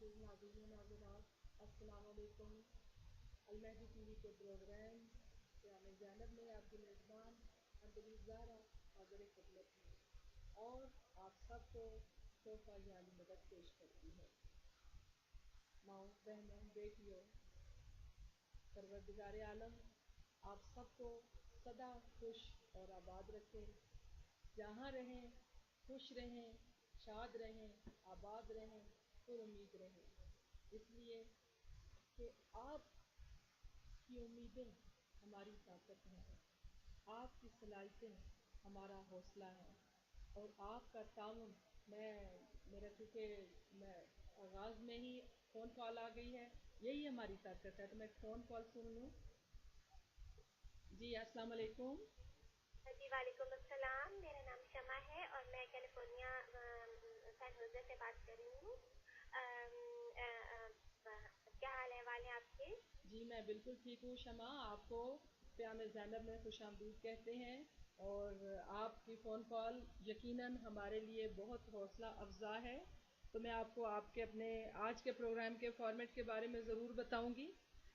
معزز ناظرین و ناظرات، السلام علیکم۔ المہدی ٹی وی کے پروگرام پیام زینب میں آپ کی میزبان اندلیب زہرا حاضر خدمت ہے اور آپ سب کو تحفہ جانی مدد پیش کرتی ہے۔ ماؤں، بہنوں، بیٹیوں، پروردگار عالم آپ سب کو سدا خوش اور آباد رکھے، جہاں رہیں خوش رہیں، شاد رہیں، آباد رہیں، پر امید رہیں، اس لیے کہ آپ کی امیدیں ہماری طاقت ہیں، آپ کی صلاحیتیں ہمارا حوصلہ ہیں، اور آپ کا تعاون میرا چونکہ میں آغاز میں ہی فون کال آ گئی ہے، یہی ہماری طاقت ہے، تو میں فون کال سن لوں۔ جی السلام علیکم۔ جی وعلیکم السلام، میرا نام شمع ہے اور میں کیلیفورنیا سین ہوزے سے بات کر رہی ہوں۔ کیا حال احوال ہے آپ کے؟ جی میں بالکل ٹھیک ہوں شمع، آپ کو پیام زینب میں خوش آمدید کہتے ہیں، اور آپ کی فون کال یقیناً ہمارے لیے بہت حوصلہ افزا ہے۔ تو میں آپ کو آپ کے اپنے آج کے پروگرام کے فارمیٹ کے بارے میں ضرور بتاؤں گی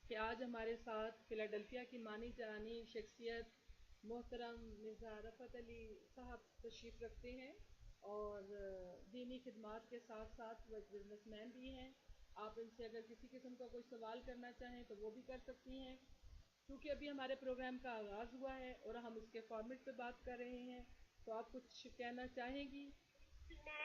کہ آج ہمارے ساتھ فلاڈیلفیا کی مانی جانی شخصیت محترم مرزا رفعت علی صاحب تشریف رکھتے ہیں، اور دینی خدمات کے ساتھ ساتھ وہ بزنس مین بھی ہیں۔ آپ ان سے اگر کسی قسم کا کوئی سوال کرنا چاہیں تو وہ بھی کر سکتی ہیں، کیونکہ ابھی ہمارے پروگرام کا آغاز ہوا ہے اور ہم اس کے فارمیٹ پہ بات کر رہے ہیں۔ تو آپ کچھ کہنا چاہیں گی؟ میں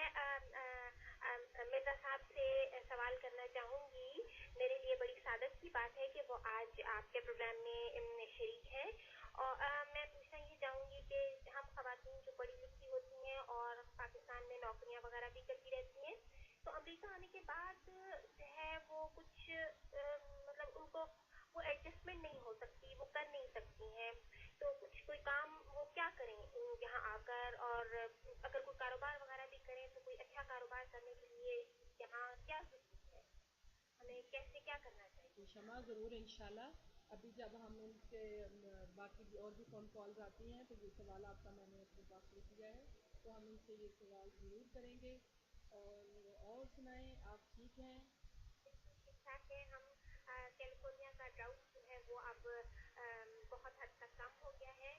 مرزا صاحب سے سوال کرنا چاہوں گی۔ میرے لیے بڑی سعادت کی بات ہے کہ وہ آج آپ کے پروگرام میں شریک ہیں، اور میں پوچھنا یہ چاہوں گی کہ ہم خواتین جو پڑھی لکھی ہوتی ہیں اور پاکستان میں نوکریاں وغیرہ بھی کرتی رہتی ہیں، تو امریکہ آنے کے بعد جو ہے وہ کچھ مطلب ان کو وہ ایڈجسٹمنٹ نہیں ہو سکتی، وہ کر نہیں سکتی ہیں، تو کچھ کوئی کام وہ کیا کریں یہاں آ کر، اور اگر کوئی کاروبار وغیرہ بھی کریں تو کوئی اچھا کاروبار کرنے کے لیے یہاں کیا ضروری ہے، ہمیں کیسے کیا کرنا چاہیے؟ شمع ضرور انشاءاللہ، ابھی جب ہم ان کے باقی اور بھی فون کالز آتی ہیں تو یہ سوال آپ کا میں نے اپنے پاس لکھ لیا ہے، تو ہم ان سے یہ سوال ضرور کریں گے۔ اور سنائیں، آپ ٹھیک ہیں؟ بالکل ٹھیک ٹھاک ہے ہم۔ کیلیفورنیا کا ڈراؤٹ جو ہے وہ اب بہت حد تک کم ہو گیا ہے،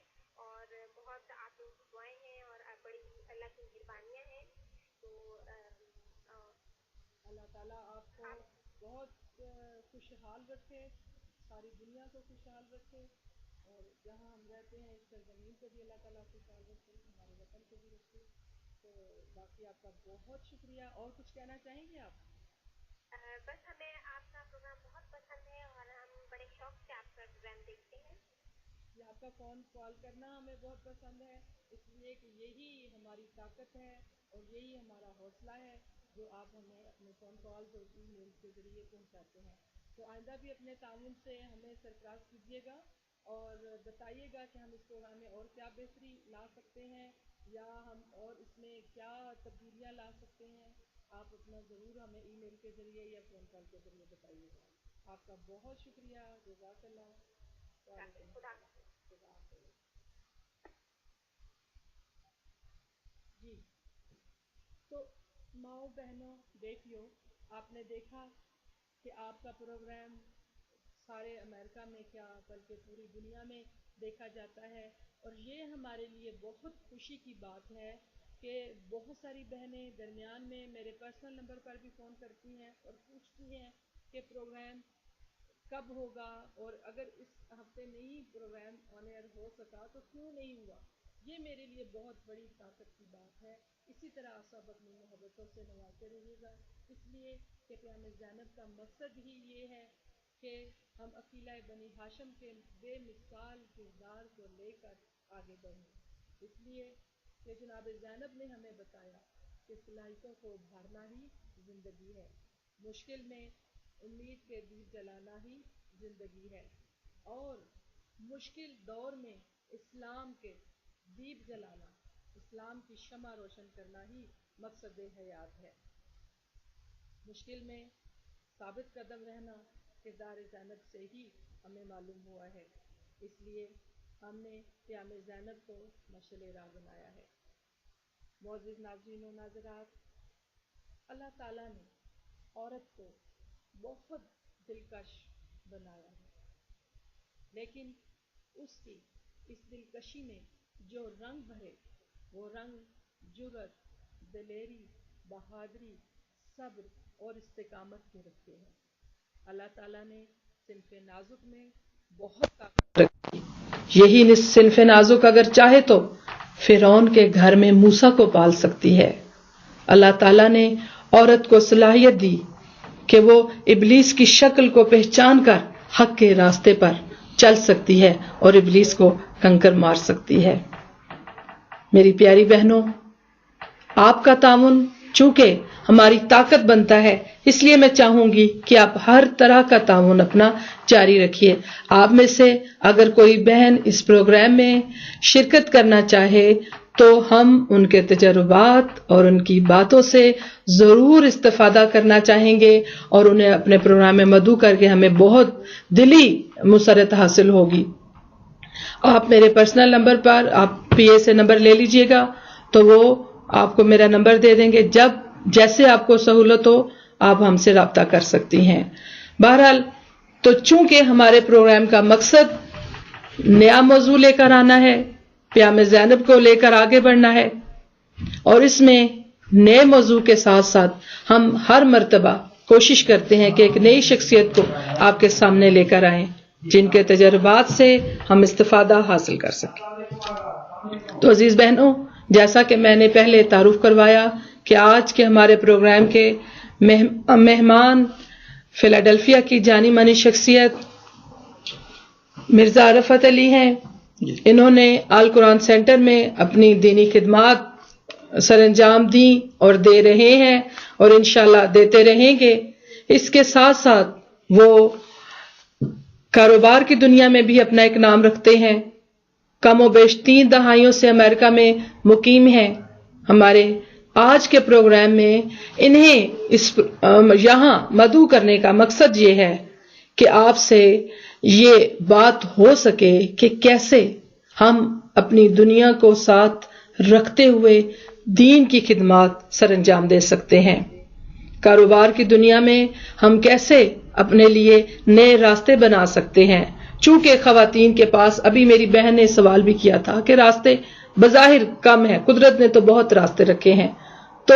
اور بہت آپ لوگوں کی دعائیں ہیں اور بڑی اللہ کی مہربانیاں ہیں، تو اللہ تعالیٰ آپ کو آپ بہت خوشحال رکھے، ساری دنیا کو خوشحال رکھے، اور جہاں ہم رہتے ہیں اس سرزمین کو بھی اللہ تعالیٰ خوشحال رکھے، ہمارے وطن کو بھی رکھے۔ تو باقی آپ کا بہت شکریہ، اور کچھ کہنا چاہیں گے آپ؟ بس ہمیں آپ کا پروگرام بہت پسند ہے اور ہم بڑے شوق سے آپ کا پروگرام دیکھتے ہیں۔ کہ آپ کا فون کال کرنا ہمیں بہت پسند ہے، اس لیے کہ یہی ہماری طاقت ہے اور یہی ہمارا حوصلہ ہے جو آپ ہمیں اپنے فون کالز اور ای میل کے ذریعے پہنچاتے ہیں۔ تو آئندہ بھی اپنے تعاون سے ہمیں سرفراز کیجیے گا اور بتائیے گا کہ ہم اس پروگرام میں اور کیا بہتری لا سکتے ہیں، یا ہم اور اس میں کیا تبدیلیاں لا سکتے ہیں۔ آپ اپنا ضرور ہمیں ای میل کے ذریعے یا فون کال کے ذریعے بتائیے گا۔ آپ کا بہت شکریہ، جزاک اللہ۔ وعلیکم خدا السلام۔ حافظ۔ خدا حافظ۔ جی تو ماؤں، بہنوں، بیٹیوں، آپ نے دیکھا کہ آپ کا پروگرام سارے امریکہ میں کیا بلکہ پوری دنیا میں دیکھا جاتا ہے، اور یہ ہمارے لیے بہت خوشی کی بات ہے کہ بہت ساری بہنیں درمیان میں میرے پرسنل نمبر پر بھی فون کرتی ہیں اور پوچھتی ہیں کہ پروگرام کب ہوگا، اور اگر اس ہفتے نہیں پروگرام آن ایئر ہو سکا تو کیوں نہیں ہوا۔ یہ میرے لیے بہت بڑی طاقت کی بات ہے۔ اسی طرح سب اپنی محبتوں سے نوازتے رہیے گا، اس لیے کہ پیام زینب کا مقصد ہی یہ ہے کہ ہم عقیلہ بنی ہاشم کے بے مثال کردار کو لے کر آگے بڑھیں، اس لیے کہ جناب زینب نے ہمیں بتایا کہ صلاحیتوں کو ابھارنا ہی زندگی ہے، مشکل میں امید کے دیپ جلانا ہی زندگی ہے، اور مشکل دور میں اسلام کے دیپ جلانا، اسلام کی شمع روشن کرنا ہی مقصد حیات ہے۔ مشکل میں ثابت قدم رہنا کردار زینب سے ہی ہمیں معلوم ہوا ہے، اس لیے ہم نے پیام زینب کو مشعل راہ بنایا ہے۔ معزز ناظرین و ناظرات، اللہ تعالیٰ نے عورت کو بہت دلکش بنایا ہے، لیکن اس کی اس دلکشی میں جو رنگ بھرے وہ رنگ جرأت، دلیری، بہادری، صبر اور استقامت کے رکھے ہیں۔ اللہ تعالیٰ نے صنف نازک میں بہت طاقت رکھی، یہی صنف نازک اگر چاہے تو فرعون کے گھر میں موسیٰ کو پال سکتی ہے۔ اللہ تعالیٰ نے عورت کو صلاحیت دی کہ وہ ابلیس کی شکل کو پہچان کر حق کے راستے پر چل سکتی ہے اور ابلیس کو کنکر مار سکتی ہے۔ میری پیاری بہنوں، آپ کا تعاون چونکہ ہماری طاقت بنتا ہے، اس لیے میں چاہوں گی کہ آپ ہر طرح کا تعاون اپنا جاری رکھیے۔ آپ میں سے اگر کوئی بہن اس پروگرام میں شرکت کرنا چاہے تو ہم ان کے تجربات اور ان کی باتوں سے ضرور استفادہ کرنا چاہیں گے اور انہیں اپنے پروگرام میں مدعو کر کے ہمیں بہت دلی مسرت حاصل ہوگی۔ آپ میرے پرسنل نمبر پر آپ پی اے سے نمبر لے لیجئے گا تو وہ آپ کو میرا نمبر دے دیں گے، جیسے آپ کو سہولت ہو آپ ہم سے رابطہ کر سکتی ہیں۔ بہرحال تو چونکہ ہمارے پروگرام کا مقصد نیا موضوع لے کر آنا ہے، پیام زینب کو لے کر آگے بڑھنا ہے، اور اس میں نئے موضوع کے ساتھ ساتھ ہم ہر مرتبہ کوشش کرتے ہیں کہ ایک نئی شخصیت کو آپ کے سامنے لے کر آئیں جن کے تجربات سے ہم استفادہ حاصل کر سکیں۔ تو عزیز بہنوں، جیسا کہ میں نے پہلے تعارف کروایا کہ آج کے ہمارے پروگرام کے مہمان فلاڈیلفیا کی جانی مانی شخصیت مرزا رفعت علی ہیں۔ انہوں نے آل قرآن سینٹر میں اپنی دینی خدمات سر انجام دی اور دے رہے ہیں اور انشاءاللہ دیتے رہیں گے۔ اس کے ساتھ ساتھ وہ کاروبار کی دنیا میں بھی اپنا ایک نام رکھتے ہیں، کم و بیش 3 دہائیوں سے امریکہ میں مقیم ہیں۔ ہمارے آج کے پروگرام میں انہیں یہاں مدعو کرنے کا مقصد یہ ہے کہ آپ سے یہ بات ہو سکے کہ کیسے ہم اپنی دنیا کو ساتھ رکھتے ہوئے دین کی خدمات سر انجام دے سکتے ہیں۔ کاروبار کی دنیا میں ہم کیسے اپنے لیے نئے راستے بنا سکتے ہیں، چونکہ خواتین کے پاس، ابھی میری بہن نے سوال بھی کیا تھا کہ راستے بظاہر کم ہیں، قدرت نے تو بہت راستے رکھے ہیں۔ تو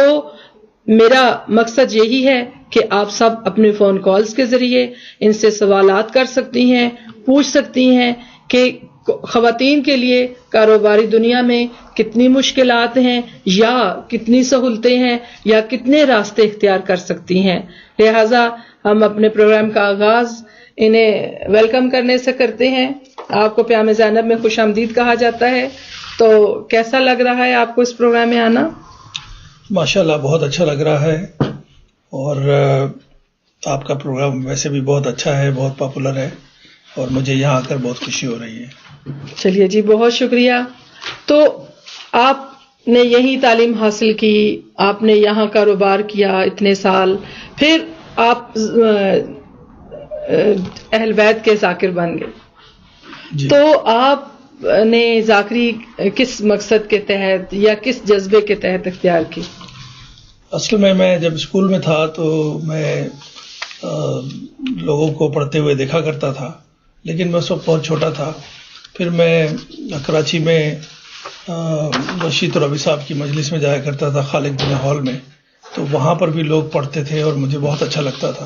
میرا مقصد یہی ہے کہ آپ سب اپنے فون کالز کے ذریعے ان سے سوالات کر سکتی ہیں، پوچھ سکتی ہیں کہ خواتین کے لیے کاروباری دنیا میں کتنی مشکلات ہیں یا کتنی سہولتیں ہیں یا کتنے راستے اختیار کر سکتی ہیں۔ لہٰذا ہم اپنے پروگرام کا آغاز انہیں ویلکم کرنے سے کرتے ہیں۔ آپ کو پیام زینب میں خوش آمدید کہا جاتا ہے، تو کیسا لگ رہا ہے آپ کو اس پروگرام میں آنا؟ ماشاءاللہ بہت اچھا لگ رہا ہے، اور آپ کا پروگرام ویسے بھی بہت اچھا ہے، بہت پاپولر ہے، اور مجھے یہاں آ کر بہت خوشی ہو رہی ہے۔ چلیے جی، بہت شکریہ۔ تو آپ نے یہی تعلیم حاصل کی، آپ نے یہاں کاروبار کیا اتنے سال، پھر آپ اہل بیت کے ذاکر بن گئے جی۔ تو آپ نے ذاکری کس مقصد کے تحت یا کس جذبے کے تحت اختیار کی؟ اصل میں جب اسکول میں تھا تو میں لوگوں کو پڑھتے ہوئے دیکھا کرتا تھا، لیکن میں اس وقت بہت چھوٹا تھا۔ پھر میں کراچی میں رشید ربی صاحب کی مجلس میں جایا کرتا تھا، خالق بن ہال میں، تو وہاں پر بھی لوگ پڑھتے تھے اور مجھے بہت اچھا لگتا تھا۔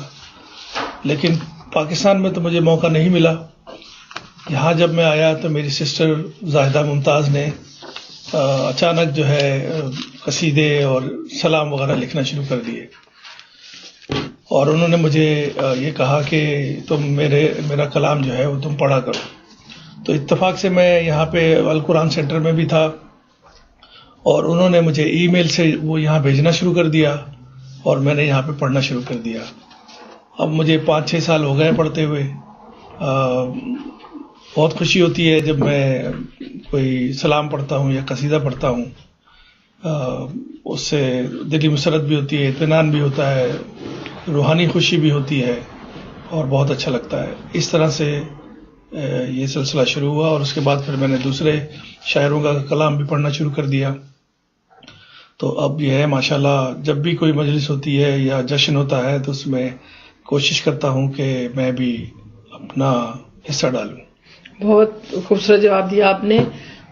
لیکن پاکستان میں تو مجھے موقع نہیں ملا۔ یہاں جب میں آیا تو میری سسٹر زاہدہ ممتاز نے اچانک جو ہے قصیدے اور سلام وغیرہ لکھنا شروع کر دیے، اور انہوں نے مجھے یہ کہا کہ تم میرا کلام جو ہے وہ تم پڑھا کرو۔ تو اتفاق سے میں یہاں پہ القرآن سینٹر میں بھی تھا، اور انہوں نے مجھے ای میل سے وہ یہاں بھیجنا شروع کر دیا، اور میں نے یہاں پہ پڑھنا شروع کر دیا۔ اب مجھے 5-6 سال ہو گئے پڑھتے ہوئے۔ بہت خوشی ہوتی ہے جب میں کوئی سلام پڑھتا ہوں یا قصیدہ پڑھتا ہوں، اس سے دلی مسرت بھی ہوتی ہے، اطمینان بھی ہوتا ہے، روحانی خوشی بھی ہوتی ہے، اور بہت اچھا لگتا ہے۔ اس طرح سے یہ سلسلہ شروع ہوا، اور اس کے بعد پھر میں نے دوسرے شاعروں کا کلام بھی پڑھنا شروع کر دیا۔ تو اب یہ ہے ماشاءاللہ جب بھی کوئی مجلس ہوتی ہے یا جشن ہوتا ہے تو اس میں کوشش کرتا ہوں کہ میں بھی اپنا حصہ ڈالوں. بہت خوبصورت جواب دیا آپ نے.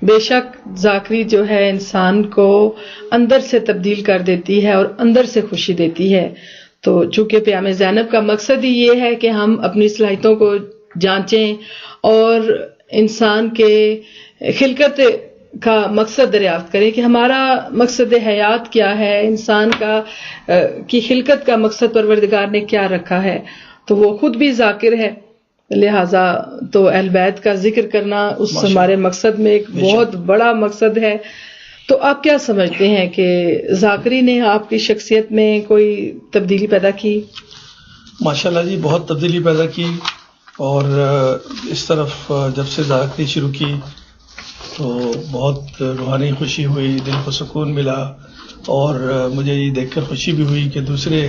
بے شک ذاکری جو ہے انسان کو اندر سے تبدیل کر دیتی ہے اور اندر سے خوشی دیتی ہے. تو چونکہ پیام زینب کا مقصد ہی یہ ہے کہ ہم اپنی صلاحیتوں کو جانچیں اور انسان کے خلقت کا مقصد دریافت کریں کہ ہمارا مقصد حیات کیا ہے، انسان کا کی خلقت کا مقصد پروردگار نے کیا رکھا ہے. تو وہ خود بھی ذاکر ہے، لہٰذا تو اہل بیت کا ذکر کرنا اس ہمارے مقصد میں ایک بہت بڑا مقصد ہے. تو آپ کیا سمجھتے ہیں کہ ذاکری نے آپ کی شخصیت میں کوئی تبدیلی پیدا کی؟ ماشاءاللہ جی بہت تبدیلی پیدا کی، اور اس طرف جب سے ذاکری شروع کی تو بہت روحانی خوشی ہوئی، دل کو سکون ملا، اور مجھے یہ دیکھ کر خوشی بھی ہوئی کہ دوسرے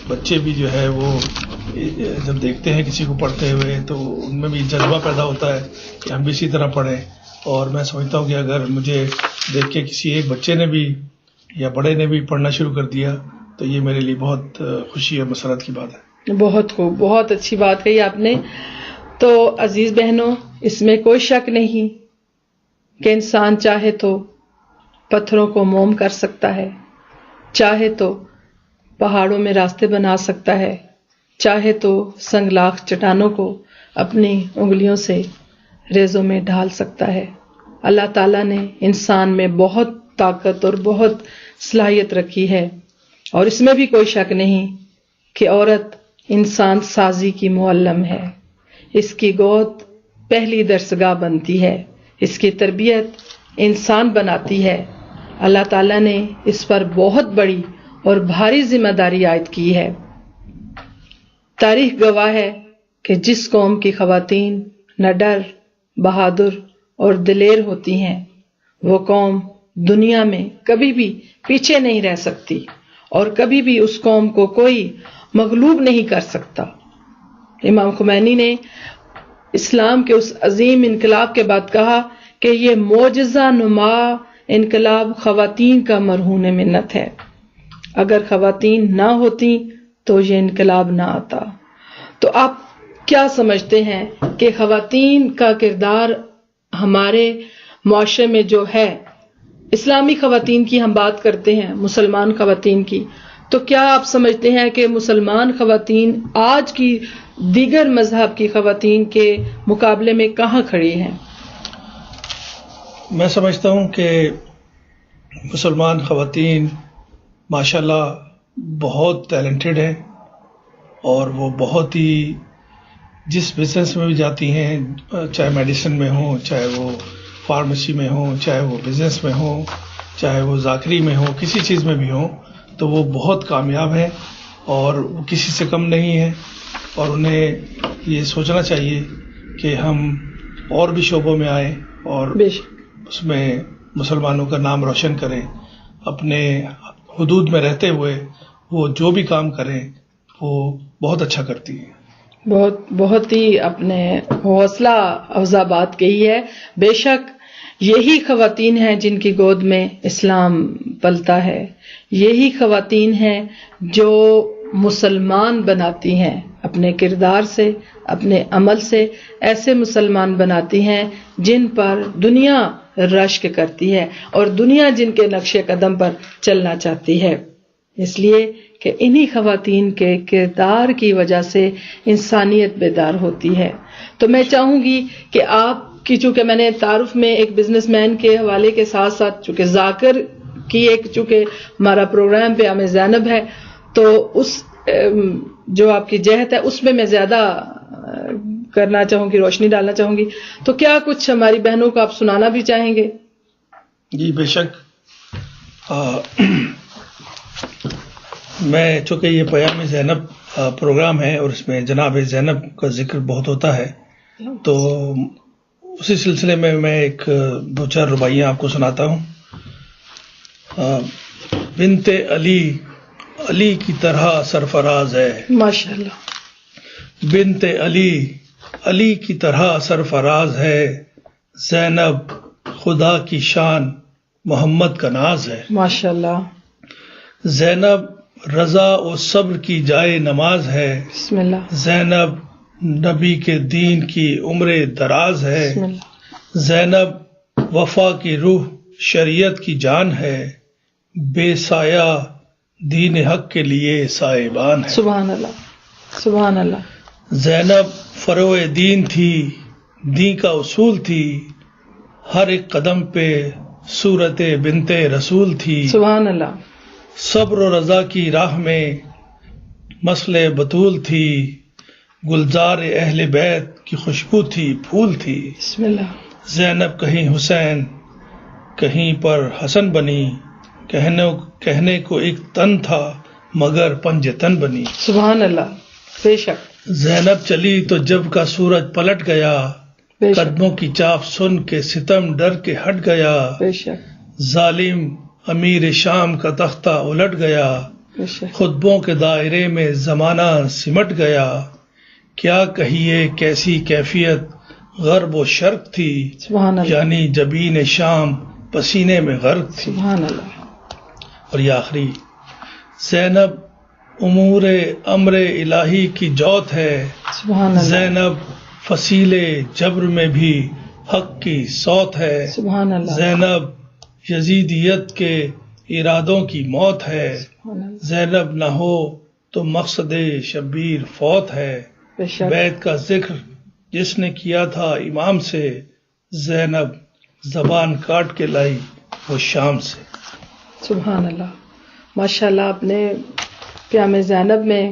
بچے بھی جو ہے وہ جب دیکھتے ہیں کسی کو پڑھتے ہوئے تو ان میں بھی جذبہ پیدا ہوتا ہے کہ ہم بھی اسی طرح پڑھیں. اور میں سمجھتا ہوں کہ اگر مجھے دیکھ کے کسی ایک بچے نے بھی یا بڑے نے بھی پڑھنا شروع کر دیا تو یہ میرے لیے بہت خوشی اور مسرت کی بات ہے. بہت خوب، بہت اچھی بات کہی آپ نے. تو عزیز بہنوں، اس میں کوئی شک نہیں کہ انسان چاہے تو پتھروں کو موم کر سکتا ہے، چاہے تو پہاڑوں میں راستے بنا سکتا ہے، چاہے تو سنگلاخ چٹانوں کو اپنی انگلیوں سے ریزوں میں ڈھال سکتا ہے. اللہ تعالیٰ نے انسان میں بہت طاقت اور بہت صلاحیت رکھی ہے، اور اس میں بھی کوئی شک نہیں کہ عورت انسان سازی کی معلم ہے. اس کی گود پہلی درسگاہ بنتی ہے، اس کی تربیت انسان بناتی ہے. اللہ تعالیٰ نے اس پر بہت بڑی اور بھاری ذمہ داری عائد کی ہے. تاریخ گواہ ہے کہ جس قوم کی خواتین نہ ڈر، بہادر اور دلیر ہوتی ہیں وہ قوم دنیا میں کبھی بھی پیچھے نہیں رہ سکتی، اور کبھی بھی اس قوم کو کوئی مغلوب نہیں کر سکتا. امام خمینی نے اسلام کے اس عظیم انقلاب کے بعد کہا کہ یہ معجزہ نما انقلاب خواتین کا مرہون منت ہے. اگر خواتین نہ ہوتی تو یہ انقلاب نہ آتا. تو آپ کیا سمجھتے ہیں کہ خواتین کا کردار ہمارے معاشرے میں جو ہے، اسلامی خواتین کی ہم بات کرتے ہیں، مسلمان خواتین کی، تو کیا آپ سمجھتے ہیں کہ مسلمان خواتین آج کی دیگر مذہب کی خواتین کے مقابلے میں کہاں کھڑی ہیں؟ میں سمجھتا ہوں کہ مسلمان خواتین ماشاءاللہ بہت ٹیلنٹڈ ہیں، اور وہ بہت ہی جس بزنس میں بھی جاتی ہیں، چاہے میڈیسن میں ہوں، چاہے وہ فارمیسی میں ہوں، چاہے وہ بزنس میں ہوں، چاہے وہ ذاکری میں ہوں، کسی چیز میں بھی ہوں، تو وہ بہت کامیاب ہیں اور وہ کسی سے کم نہیں ہیں. اور انہیں یہ سوچنا چاہیے کہ ہم اور بھی شعبوں میں آئیں اور اس میں مسلمانوں کا نام روشن کریں. اپنے حدود میں رہتے ہوئے وہ جو بھی کام کریں وہ بہت اچھا کرتی ہیں. بہت ہی اپنے حوصلہ افزا بات کہی ہے. بے شک یہی خواتین ہیں جن کی گود میں اسلام پلتا ہے، یہی خواتین ہیں جو مسلمان بناتی ہیں اپنے کردار سے، اپنے عمل سے. ایسے مسلمان بناتی ہیں جن پر دنیا رشک کرتی ہے اور دنیا جن کے نقش قدم پر چلنا چاہتی ہے. اس لیے کہ انہی خواتین کے کردار کی وجہ سے انسانیت بیدار ہوتی ہے. تو میں چاہوں گی کہ آپ کی، چونکہ میں نے تعارف میں ایک بزنس مین کے حوالے کے ساتھ ساتھ چونکہ ذاکر کی ایک، چونکہ ہمارا پروگرام پیام زینب ہے، تو اس جو آپ کی جہت ہے اس میں میں زیادہ کرنا چاہوں گی، روشنی ڈالنا چاہوں گی. تو کیا کچھ ہماری بہنوں کو آپ سنانا بھی چاہیں گے؟ جی بے شک. میں چونکہ یہ پیام زینب پروگرام ہے اور اس میں جناب زینب کا ذکر بہت ہوتا ہے، تو اسی سلسلے میں ایک دو چار رباعیاں آپ کو سناتا ہوں. بنت علی علی کی طرح سرفراز ہے، ماشاءاللہ. بنت علی علی کی طرح سرفراز ہے، زینب خدا کی شان محمد کا ناز ہے. ماشاءاللہ. زینب رضا و صبر کی جائے نماز ہے. بسم اللہ. زینب نبی کے دین کی عمر دراز ہے. بسم اللہ. زینب وفا کی روح شریعت کی جان ہے. بے سایہ دین حق کے لیے سائبان ہے. سبحان اللہ. سبحان اللہ. زینب فروع دین تھی، دین کا اصول تھی، ہر ایک قدم پہ صورت بنت رسول تھی. سبحان اللہ. صبر و رضا کی راہ میں مسل بطول تھی، گلزار اہل بیت کی خوشبو تھی، پھول تھی. بسم اللہ. زینب کہیں حسین کہیں پر حسن بنی، کہنے کو ایک تن تھا مگر پنج تن بنی. سبحان اللہ. بے شک. زینب چلی تو جب کا سورج پلٹ گیا، بے شک. قدموں کی چاپ سن کے ستم ڈر کے ہٹ گیا. بے شک. ظالم امیر شام کا تختہ الٹ گیا، بے شک. خطبوں کے دائرے میں زمانہ سمٹ گیا. کیا کہیے کیسی کیفیت غرب و شرق تھی، سبحان اللہ. یعنی جبین شام پسینے میں غرق تھی. سبحان اللہ. اور یہ آخری، زینب امور امر الہی کی جوت ہے. سبحان اللہ. زینب فصیل جبر میں بھی حق کی صوت ہے. سبحان اللہ. زینب یزیدیت کے ارادوں کی موت ہے. سبحان اللہ. زینب نہ ہو تو مقصد شبیر فوت ہے. بے شک. بیت کا ذکر جس نے کیا تھا امام سے، زینب زبان کاٹ کے لائی وہ شام سے. سبحان اللہ. ماشاء اللہ. آپ نے قیام زینب میں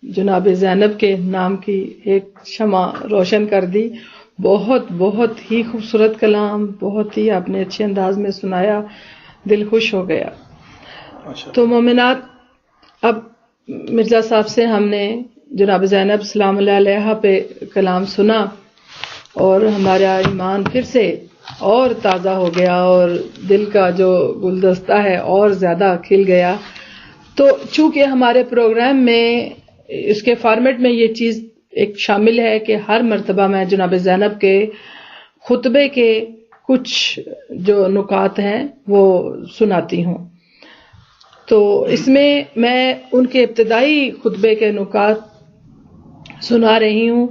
جناب زینب کے نام کی ایک شمع روشن کر دی. بہت بہت ہی خوبصورت کلام، بہت ہی آپ نے اچھے انداز میں سنایا، دل خوش ہو گیا. تو مومنات، اب مرزا صاحب سے ہم نے جناب زینب سلام اللہ علیہ پہ کلام سنا اور ہمارا ایمان پھر سے اور تازہ ہو گیا اور دل کا جو گلدستہ ہے اور زیادہ کھل گیا. تو چونکہ ہمارے پروگرام میں اس کے فارمیٹ میں یہ چیز ایک شامل ہے کہ ہر مرتبہ میں جناب زینب کے خطبے کے کچھ جو نکات ہیں وہ سناتی ہوں. تو اس میں ان کے ابتدائی خطبے کے نکات سنا رہی ہوں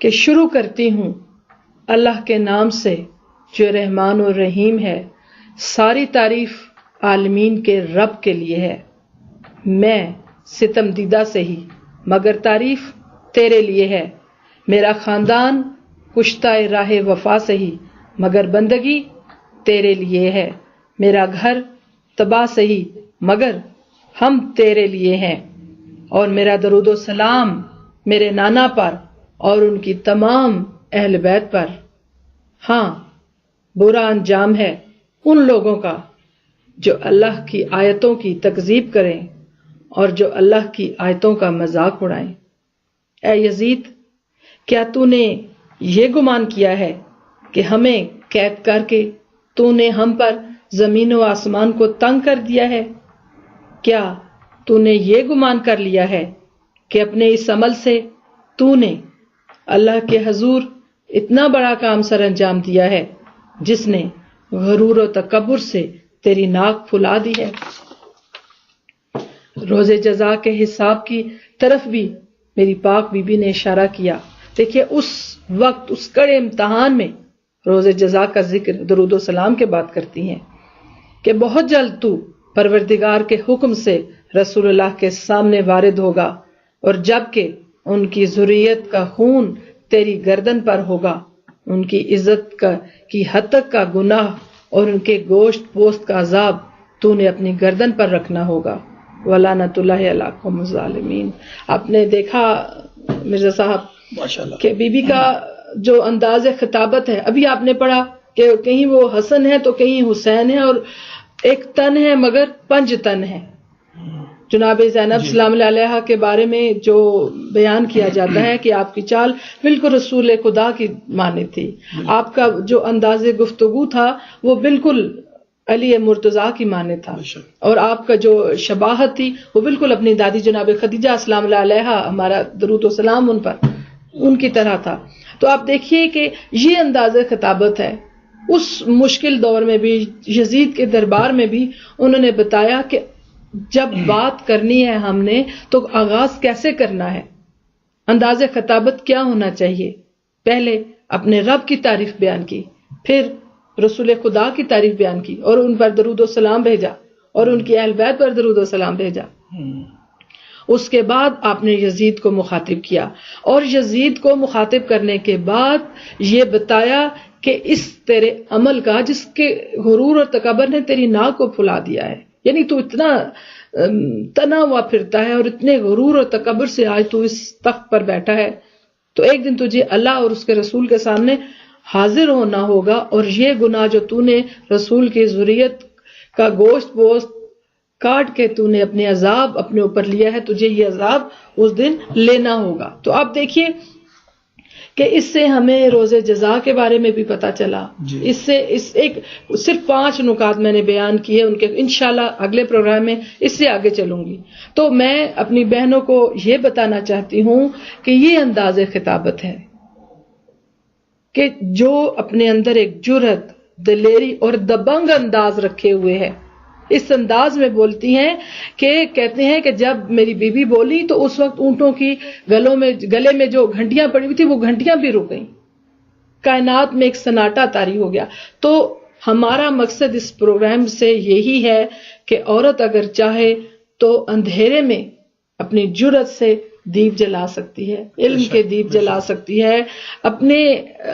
کہ شروع کرتی ہوں اللہ کے نام سے جو رحمان و رحیم ہے. ساری تعریف عالمین کے رب کے لیے ہے. میں ستم دیدہ سے ہی مگر تعریف تیرے لیے ہے. میرا خاندان کشتہ راہ وفا سے ہی مگر بندگی تیرے لیے ہے. میرا گھر تباہ سے ہی مگر ہم تیرے لیے ہیں. اور میرا درود و سلام میرے نانا پر اور ان کی تمام اہل بیت پر. ہاں، برا انجام ہے ان لوگوں کا جو اللہ کی آیتوں کی تکذیب کریں اور جو اللہ کی آیتوں کا مذاق اڑائیں. اے یزید، کیا تو نے یہ گمان کیا ہے کہ ہمیں قید کر کے تو نے ہم پر زمین و آسمان کو تنگ کر دیا ہے؟ کیا تو نے یہ گمان کر لیا ہے کہ اپنے اس عمل سے تو نے اللہ کے حضور اتنا بڑا کام سر انجام دیا ہے جس نے غرور و تکبر سے تیری ناک پھلا دی ہے؟ روز جزا کے حساب کی طرف بھی میری پاک بی بی نے اشارہ کیا. دیکھیے اس وقت اس کڑے امتحان میں روز جزا کا ذکر درود و سلام کے بات کرتی ہیں کہ بہت جلد تو پروردگار کے حکم سے رسول اللہ کے سامنے وارد ہوگا اور جبکہ ان کی ذریت کا خون تیری گردن پر ہوگا، ان کی عزت کی حد تک کا گناہ اور ان کے گوشت پوست کا عذاب تو نے اپنی گردن پر رکھنا ہوگا. وَلَعْنَةُ اللَّهِ عَلَىٰ الْقَوْمِ الظَّالِمِينَ. آپ نے دیکھا مرزا صاحب کہ بی بی کا جو انداز خطابت ہے، ابھی آپ نے پڑھا کہ کہیں وہ حسن ہے تو کہیں حسین ہے اور ایک تن ہے مگر پنج تن ہے. جناب زینب سلام اللہ علیہ کے بارے میں جو بیان کیا جاتا ہے کہ آپ کی چال بالکل رسول خدا کی معنی تھی. آپ کا جو انداز گفتگو تھا وہ بالکل علی مرتضیٰ کی معنی تھا اور آپ کا جو شباہت تھی وہ بالکل اپنی دادی جناب خدیجہ سلام اللہ علیہ، ہمارا درود و سلام ان پر، ان کی طرح تھا. تو آپ دیکھیے کہ یہ انداز خطابت ہے. اس مشکل دور میں بھی، یزید کے دربار میں بھی انہوں نے بتایا کہ جب بات کرنی ہے ہم نے تو آغاز کیسے کرنا ہے، انداز خطابت کیا ہونا چاہیے؟ پہلے اپنے رب کی تعریف بیان کی، پھر رسول خدا کی تعریف بیان کی اور ان پر درود و سلام بھیجا اور ان کی اہل بیت پر درود و سلام بھیجا۔ اس کے بعد آپ نے یزید کو مخاطب کیا، اور یزید کو مخاطب کرنے کے بعد یہ بتایا کہ اس تیرے عمل کا، جس کے غرور اور تکبر نے تیری ناک کو پھلا دیا ہے، یعنی تو اتنا تنا ہوا پھرتا ہے اور اتنے غرور اور تکبر سے آج تو اس تخت پر بیٹھا ہے، تو ایک دن تجھے اللہ اور اس کے رسول کے سامنے حاضر ہونا ہوگا، اور یہ گناہ جو تو نے رسول کی ذریت کا گوشت بوشت کاٹ کے تو نے اپنے عذاب اپنے اوپر لیا ہے، تجھے یہ عذاب اس دن لینا ہوگا۔ تو آپ دیکھیے کہ اس سے ہمیں روز جزا کے بارے میں بھی پتا چلا، اس سے صرف 5 نکات میں نے بیان کیے، ان کے انشاءاللہ اگلے پروگرام میں اس سے آگے چلوں گی۔ تو میں اپنی بہنوں کو یہ بتانا چاہتی ہوں کہ یہ انداز خطابت ہے کہ جو اپنے اندر ایک جرأت، دلیری اور دبنگ انداز رکھے ہوئے ہے، اس انداز میں بولتی ہیں کہ کہتے ہیں کہ جب میری بیوی بولی تو اس وقت اونٹوں کی گلے میں جو گھنٹیاں پڑی ہوئی تھی وہ گھنٹیاں بھی رک گئیں، کائنات میں ایک سناٹا طاری ہو گیا۔ تو ہمارا مقصد اس پروگرام سے یہی ہے کہ عورت اگر چاہے تو اندھیرے میں اپنی جرأت سے دیپ جلا سکتی ہے، علم کے دیپ جلا سکتی ہے، اپنے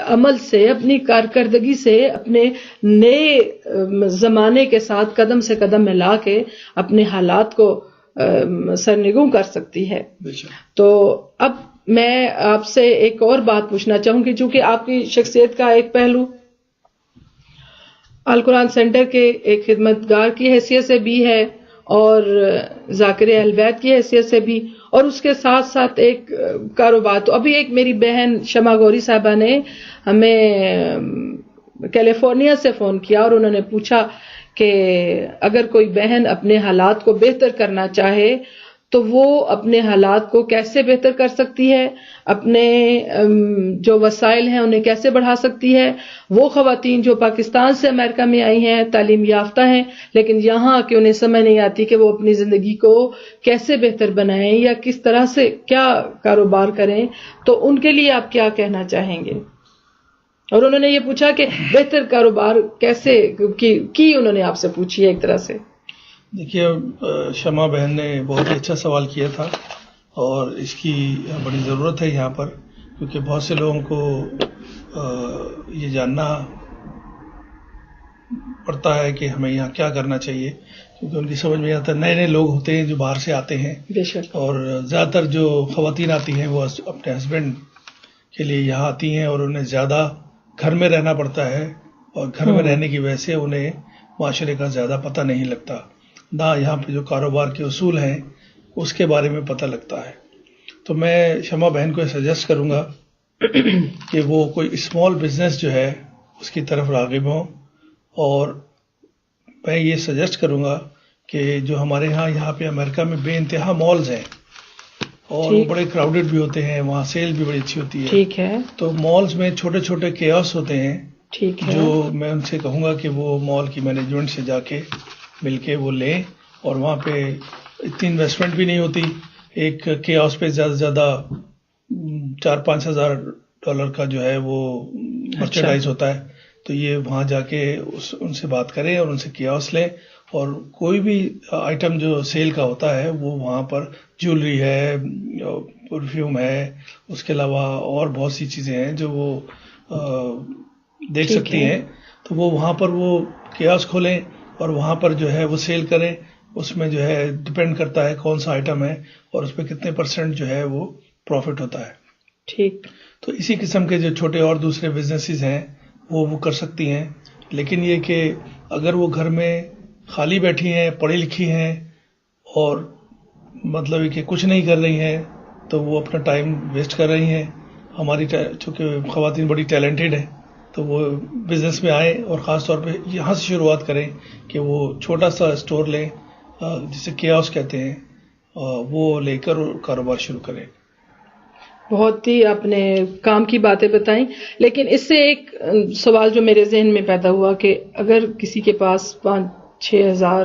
عمل سے، اپنی کارکردگی سے، اپنے نئے زمانے کے ساتھ قدم سے قدم ملا کے اپنے حالات کو سرنگوں کر سکتی ہے۔ تو اب میں آپ سے ایک اور بات پوچھنا چاہوں گی، چونکہ آپ کی شخصیت کا ایک پہلو القرآن سینٹر کے ایک خدمتگار کی حیثیت سے بھی ہے اور ذاکر اہل بیت کی حیثیت سے بھی، اور اس کے ساتھ ساتھ ایک کاروبار۔ تو ابھی ایک میری بہن شمع گوری صاحبہ نے ہمیں کیلیفورنیا سے فون کیا اور انہوں نے پوچھا کہ اگر کوئی بہن اپنے حالات کو بہتر کرنا چاہے تو وہ اپنے حالات کو کیسے بہتر کر سکتی ہے، اپنے جو وسائل ہیں انہیں کیسے بڑھا سکتی ہے۔ وہ خواتین جو پاکستان سے امریکہ میں آئی ہیں، تعلیم یافتہ ہیں، لیکن یہاں کہ انہیں سمجھ نہیں آتی کہ وہ اپنی زندگی کو کیسے بہتر بنائیں یا کس طرح سے کیا کاروبار کریں، تو ان کے لیے آپ کیا کہنا چاہیں گے؟ اور انہوں نے یہ پوچھا کہ بہتر کاروبار کیسے کی انہوں نے آپ سے پوچھی ہے ایک طرح سے۔ دیکھیے، شمع بہن نے بہت ہی اچھا سوال کیا تھا اور اس کی بڑی ضرورت ہے یہاں پر، کیونکہ بہت سے لوگوں کو یہ جاننا پڑتا ہے کہ ہمیں یہاں کیا کرنا چاہیے، کیونکہ ان کی سمجھ میں آتا ہے نئے نئے لوگ ہوتے ہیں جو باہر سے آتے ہیں، اور زیادہ تر جو خواتین آتی ہیں وہ اپنے ہسبینڈ کے لیے یہاں آتی ہیں اور انہیں زیادہ گھر میں رہنا پڑتا ہے، اور گھر میں رہنے کی وجہ سے انہیں معاشرے کا زیادہ پتہ نہیں لگتا، نہ یہاں پہ جو کاروبار کے اصول ہیں اس کے بارے میں پتہ لگتا ہے۔ تو میں شمع بہن کو سجیسٹ کروں گا کہ وہ کوئی اسمال بزنس جو ہے اس کی طرف راغب ہوں، اور میں یہ سجیسٹ کروں گا کہ جو ہمارے یہاں پہ امریکہ میں بے انتہا مالز ہیں اور وہ بڑے کراؤڈڈ بھی ہوتے ہیں، وہاں سیل بھی بڑی اچھی ہوتی ہے۔ ٹھیک ہے۔ تو مالز میں چھوٹے چھوٹے کیوس ہوتے ہیں، ٹھیک ہے، جو میں ان سے کہوں گا کہ وہ مال کی مینجمنٹ سے جا کے مل کے وہ لیں، اور وہاں پہ اتنی انویسٹمنٹ بھی نہیں ہوتی، ایک کیوس پہ زیادہ سے زیادہ $4-5 ہزار کا جو ہے وہ مرچنڈائز ہوتا ہے۔ تو یہ وہاں جا کے ان سے بات کریں اور ان سے کیوس لیں، اور کوئی بھی آئٹم جو سیل کا ہوتا ہے وہ وہاں پر جیولری ہے، پرفیوم ہے، اس کے علاوہ اور بہت سی چیزیں ہیں جو وہ دیکھ سکتی ہیں، تو وہ وہاں پر وہ کیوس کھولیں اور وہاں پر جو ہے وہ سیل کریں۔ اس میں جو ہے ڈپینڈ کرتا ہے کون سا آئٹم ہے اور اس پہ کتنے % جو ہے وہ پروفٹ ہوتا ہے۔ ٹھیک۔ تو اسی قسم کے جو چھوٹے اور دوسرے بزنسز ہیں وہ کر سکتی ہیں، لیکن یہ کہ اگر وہ گھر میں خالی بیٹھی ہیں، پڑھی لکھی ہیں، اور مطلب کہ کچھ نہیں کر رہی ہیں، تو وہ اپنا ٹائم ویسٹ کر رہی ہیں۔ ہماری چونکہ خواتین بڑی ٹیلنٹڈ ہیں، تو وہ بزنس میں آئیں اور خاص طور پہ یہاں سے شروعات کریں کہ وہ چھوٹا سا اسٹور لیں، جسے کیوس کہتے ہیں، وہ لے کر کاروبار شروع کریں۔ بہت ہی آپ نے کام کی باتیں بتائیں، لیکن اس سے ایک سوال جو میرے ذہن میں پیدا ہوا کہ اگر کسی کے پاس 5-6 ہزار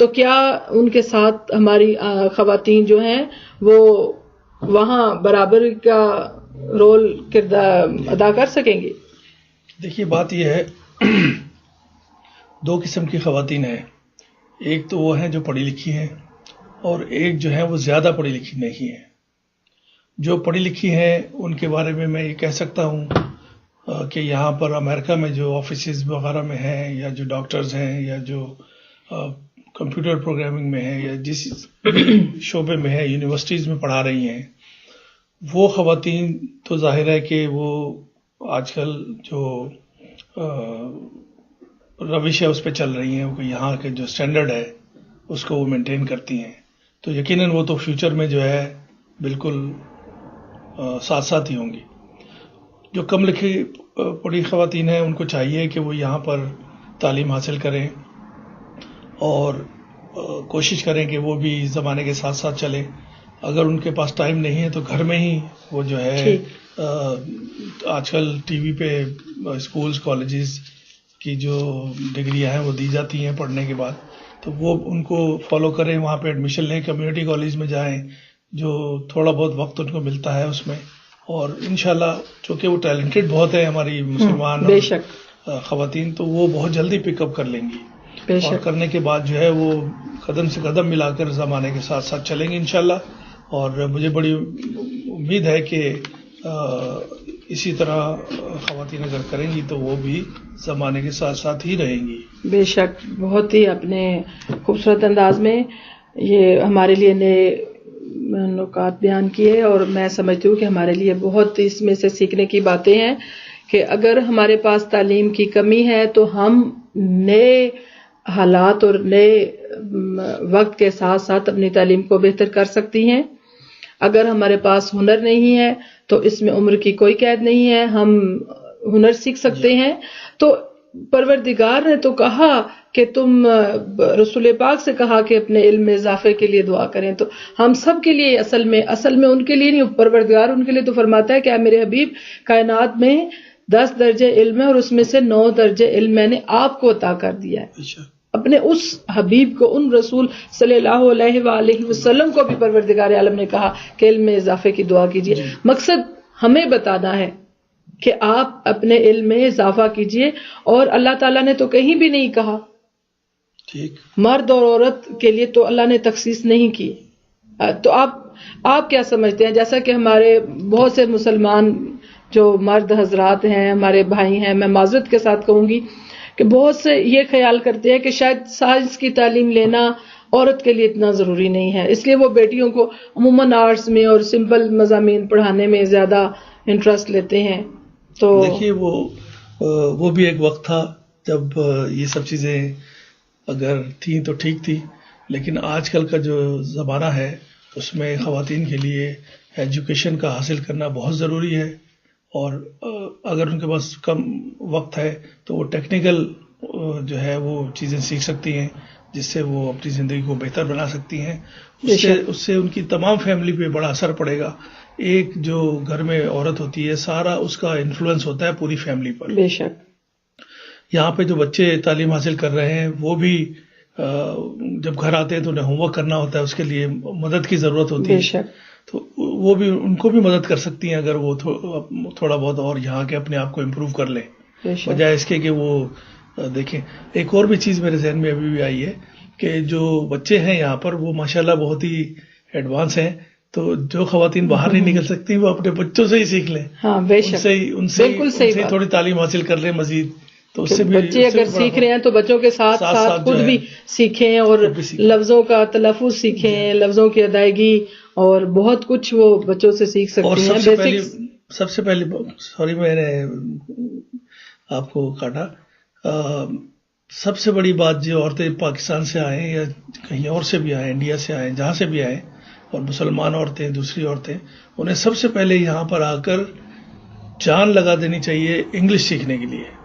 تو کیا ان کے ساتھ ہماری خواتین جو ہیں وہ وہاں برابر کا رول کردار ادا کر سکیں گی؟ دیکھیے بات یہ ہے، دو قسم کی خواتین ہیں، ایک تو وہ ہیں جو پڑھی لکھی ہیں، اور ایک جو ہے وہ زیادہ پڑھی لکھی نہیں ہیں. جو پڑھی لکھی ہیں ان کے بارے میں یہ کہہ سکتا ہوں کہ یہاں پر امریکہ میں جو آفیسز وغیرہ میں ہیں، یا جو ڈاکٹرز ہیں، یا جو کمپیوٹر پروگرامنگ میں ہیں، یا جس شعبے میں ہے، یونیورسٹیز میں پڑھا رہی ہیں، وہ خواتین تو ظاہر ہے کہ وہ آج کل جو روش ہے اس پہ چل رہی ہیں، کہ یہاں کے جو اسٹینڈرڈ ہے اس کو وہ مینٹین کرتی ہیں. تو یقیناً وہ تو فیوچر میں جو ہے بالکل ساتھ ساتھ ہی ہوں گی. جو کم لکھی پڑھی خواتین ہیں ان کو چاہیے کہ وہ یہاں پر تعلیم حاصل کریں اور کوشش کریں کہ وہ بھی زمانے کے ساتھ ساتھ چلیں. اگر ان کے پاس ٹائم نہیں ہے تو گھر میں ہی وہ جو ہے آج کل ٹی وی پہ اسکولز کالجز کی جو ڈگریاں ہیں وہ دی جاتی ہیں پڑھنے کے بعد، تو وہ ان کو فالو کریں، وہاں پہ ایڈمیشن لیں، کمیونٹی کالج میں جائیں جو تھوڑا بہت وقت ان کو ملتا ہے اس میں. اور انشاءاللہ چونکہ وہ ٹیلنٹڈ بہت ہے ہماری مسلمان بے شک خواتین، تو وہ بہت جلدی پک اپ کر لیں گی، بے اور شک کرنے کے بعد جو ہے وہ قدم سے قدم ملا کر زمانے کے ساتھ ساتھ چلیں گے انشاءاللہ. اور مجھے بڑی امید ہے کہ اسی طرح خواتین اگر کریں گی تو وہ بھی زمانے کے ساتھ ساتھ ہی رہیں گی. بے شک بہت ہی اپنے خوبصورت انداز میں یہ ہمارے لیے نئے نکات بیان کیے، اور میں سمجھتی ہوں کہ ہمارے لیے بہت اس میں سے سیکھنے کی باتیں ہیں کہ اگر ہمارے پاس تعلیم کی کمی ہے تو ہم نئے حالات اور نئے وقت کے ساتھ ساتھ اپنی تعلیم کو بہتر کر سکتی ہیں. اگر ہمارے پاس ہنر نہیں ہے تو اس میں عمر کی کوئی قید نہیں ہے، ہم ہنر سیکھ سکتے ہیں. تو پروردگار نے تو کہا کہ تم رسول پاک سے کہا کہ اپنے علم میں اضافے کے لیے دعا کریں، تو ہم سب کے لیے اصل میں ان کے لیے نہیں، پروردگار ان کے لیے تو فرماتا ہے کہ اے میرے حبیب، کائنات میں 10 درجے علم ہے اور اس میں سے 9 درجے علم میں نے آپ کو عطا کر دیا ہے. اپنے اس حبیب کو، ان رسول صلی اللہ علیہ وآلہ وسلم کو بھی پروردگار عالم نے کہا کہ علم میں اضافے کی دعا کیجیے. مقصد ہمیں بتانا ہے کہ آپ اپنے علم میں اضافہ کیجیے، اور اللہ تعالیٰ نے تو کہیں بھی نہیں کہا، مرد اور عورت کے لیے تو اللہ نے تخصیص نہیں کی. تو آپ کیا سمجھتے ہیں؟ جیسا کہ ہمارے بہت سے مسلمان جو مرد حضرات ہیں، ہمارے بھائی ہیں، میں معذرت کے ساتھ کہوں گی کہ بہت سے یہ خیال کرتے ہیں کہ شاید سائنس کی تعلیم لینا عورت کے لیے اتنا ضروری نہیں ہے، اس لیے وہ بیٹیوں کو عموماً آرٹس میں اور سمپل مضامین پڑھانے میں زیادہ انٹرسٹ لیتے ہیں. تو دیکھیے وہ بھی ایک وقت تھا جب یہ سب چیزیں اگر تھیں تو ٹھیک تھی، لیکن آج کل کا جو زمانہ ہے اس میں خواتین کے لیے ایجوکیشن کا حاصل کرنا بہت ضروری ہے. اور اگر ان کے پاس کم وقت ہے تو وہ ٹیکنیکل جو ہے وہ چیزیں سیکھ سکتی ہیں جس سے وہ اپنی زندگی کو بہتر بنا سکتی ہیں. اس سے ان کی تمام فیملی پہ بڑا اثر پڑے گا. ایک جو گھر میں عورت ہوتی ہے سارا اس کا انفلوئنس ہوتا ہے پوری فیملی پر. بے شک یہاں پہ جو بچے تعلیم حاصل کر رہے ہیں وہ بھی جب گھر آتے ہیں تو انہیں ہوم ورک کرنا ہوتا ہے، اس کے لیے مدد کی ضرورت ہوتی ہے، تو وہ بھی ان کو بھی مدد کر سکتی ہیں اگر وہ تھوڑا بہت اور یہاں کے اپنے آپ کو امپروو کر لیں، بجائے اس کے کہ وہ دیکھیں. ایک اور بھی چیز میرے ذہن میں ابھی بھی آئی ہے کہ جو بچے ہیں یہاں پر وہ ماشاءاللہ بہت ہی ایڈوانس ہیں، تو جو خواتین باہر نہیں نکل سکتی وہ اپنے بچوں سے ہی سیکھ لیں. ہاں بے شک، ان سے تھوڑی تعلیم حاصل کر لیں مزید. تو اس سے بھی بچے اگر سیکھ رہے ہیں تو بچوں کے ساتھ ساتھ خود بھی سیکھیں، اور لفظوں کا تلفظ سیکھیں، لفظوں کی ادائیگی، اور بہت کچھ وہ بچوں سے سیکھ سکتے ہیں. سب سے پہلے سوری میں نے آپ کو کاٹا، سب سے بڑی بات جو عورتیں پاکستان سے آئیں یا کہیں اور سے بھی آئیں، انڈیا سے آئیں، جہاں سے بھی آئیں، اور مسلمان عورتیں دوسری عورتیں، انہیں سب سے پہلے یہاں پر آ کر جان لگا دینی چاہیے انگلش سیکھنے کے لیے.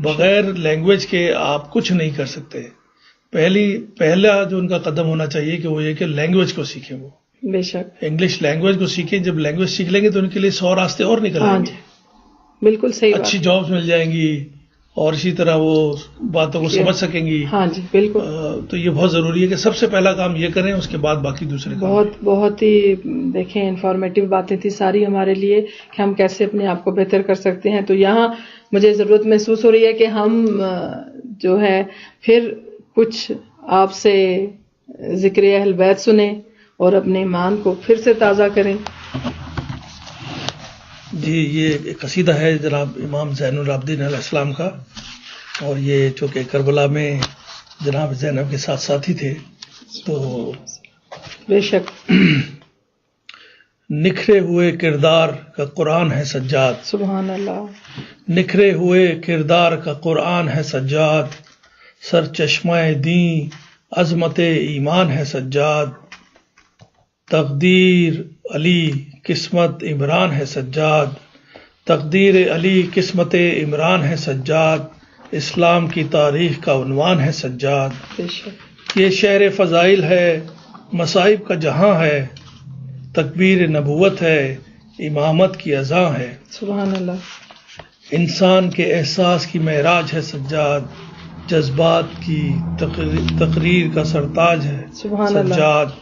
بغیر لینگویج کے آپ کچھ نہیں کر سکتے. پہلا جو ان کا قدم ہونا چاہیے کہ وہ یہ کہ لینگویج کو سیکھیں. وہ بے شک انگلش لینگویج کو سیکھیں. جب لینگویج سیکھ لیں گے تو ان کے لیے 100 راستے اور نکل آئیں گے. بالکل صحیح، اچھی جابز مل جائیں گی، اور اسی طرح وہ باتوں کو سمجھ سکیں گی. ہاں جی بالکل. تو یہ بہت ضروری ہے کہ سب سے پہلا کام یہ کریں، اس کے بعد باقی دوسرے کام. بہت ہی دیکھیں انفارمیٹیو باتیں تھی ساری ہمارے لیے کہ ہم کیسے اپنے آپ کو بہتر کر سکتے ہیں. تو یہاں مجھے ضرورت محسوس ہو رہی ہے کہ ہم جو ہے پھر کچھ آپ سے ذکر اہل بیت سنیں اور اپنے ایمان کو پھر سے تازہ کریں. جی یہ ایک قصیدہ ہے جناب امام زین العابدین علیہ السلام کا، اور یہ چونکہ کربلا میں جناب زینب کے ساتھ ساتھی تھے تو بے شک. نکھرے ہوئے کردار کا قرآن ہے سجاد، سبحان اللہ. نکھرے ہوئے کردار کا قرآن ہے سجاد، سر چشمہ دین عظمت ایمان ہے سجاد، تقدیر علی قسمت عمران ہے سجاد، تقدیر علی قسمت عمران ہے سجاد، اسلام کی تاریخ کا عنوان ہے سجاد. بے شک. یہ شہر فضائل ہے، مصائب کا جہاں ہے، تکبیر نبوت ہے، امامت کی اذاں ہے. سبحان اللہ. انسان کے احساس کی معراج ہے سجاد، جذبات کی تقریر کا سرتاج ہے سبحان اللہ. سجاد،